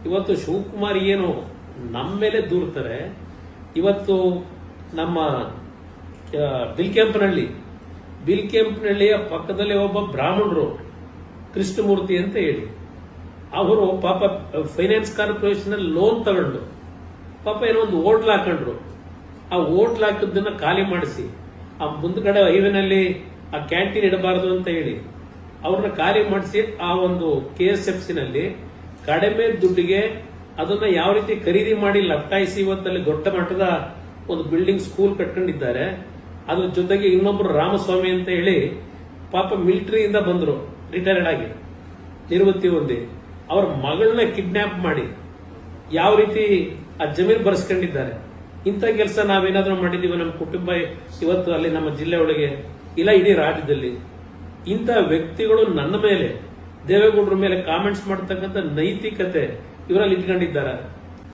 ಇವತ್ತು ಶಿವಕುಮಾರ್ ಏನು ನಮ್ಮ ಮೇಲೆ ದೂರ್ತಾರೆ. ಇವತ್ತು ನಮ್ಮ ಬಿಲ್ಕೆಂಪನಹಳ್ಳಿಯ ಪಕ್ಕದಲ್ಲಿ ಒಬ್ಬ ಬ್ರಾಹ್ಮಣರು ಕೃಷ್ಣಮೂರ್ತಿ ಅಂತ ಹೇಳಿ ಅವರು ಪಾಪ ಫೈನಾನ್ಸ್ ಕಾರ್ಪೊರೇಷನ್ ಅಲ್ಲಿ ಲೋನ್ ತಗೊಂಡು ಪಾಪ ಏನೋ ಒಂದು ಹೋಟ್ಲ್ ಹಾಕೊಂಡ್ರು. ಆ ಹೋಟ್ಲ್ ಹಾಕಿದ್ದನ್ನ ಖಾಲಿ ಮಾಡಿಸಿ ಆ ಮುಂದ್ಗಡೆ ಹೈವೇನಲ್ಲಿ ಆ ಕ್ಯಾಂಟೀನ್ ಇಡಬಾರದು ಅಂತ ಹೇಳಿ ಅವ್ರನ್ನ ಖಾಲಿ ಮಾಡಿಸಿ ಆ ಒಂದು KSFC ನಲ್ಲಿ ಕಡಿಮೆ ದುಡ್ಡಿಗೆ ಅದನ್ನ ಯಾವ ರೀತಿ ಖರೀದಿ ಮಾಡಿ ಲಪ್ಟಾಯಿಸಿ ಇವತ್ತಲ್ಲಿ ದೊಡ್ಡ ಮಟ್ಟದ ಒಂದು ಬಿಲ್ಡಿಂಗ್ ಸ್ಕೂಲ್ ಕಟ್ಕೊಂಡಿದ್ದಾರೆ. ಅದ್ರ ಜೊತೆಗೆ ಇನ್ನೊಬ್ರು ರಾಮಸ್ವಾಮಿ ಅಂತ ಹೇಳಿ ಪಾಪ ಮಿಲಿಟರಿಯಿಂದ ಬಂದ್ರು, ರಿಟೈರ್ಡ್ ಆಗಿ ನಿವೃತ್ತಿ ಹೊಂದಿ ಅವ್ರ ಮಗಳನ್ನ ಕಿಡ್ನಾಪ್ ಮಾಡಿ ಯಾವ ರೀತಿ ಆ ಜಮೀನು ಬರ್ಸ್ಕೊಂಡಿದ್ದಾರೆ. ಇಂಥ ಕೆಲಸ ನಾವೇನಾದ್ರೂ ಮಾಡಿದೀವಿ ನಮ್ಮ ಕುಟುಂಬ ಇವತ್ತು ಅಲ್ಲಿ ನಮ್ಮ ಜಿಲ್ಲೆ ಒಳಗೆ ಇಲ್ಲ ಇಡೀ ರಾಜ್ಯದಲ್ಲಿ ಇಂಥ ವ್ಯಕ್ತಿಗಳು ನನ್ನ ಮೇಲೆ ದೇವೇಗೌಡರ ಮೇಲೆ ಕಾಮೆಂಟ್ಸ್ ಮಾಡ್ತಕ್ಕಂಥ ನೈತಿಕತೆ ಇವರಲ್ಲಿ ಇಟ್ಕೊಂಡಿದ್ದಾರೆ.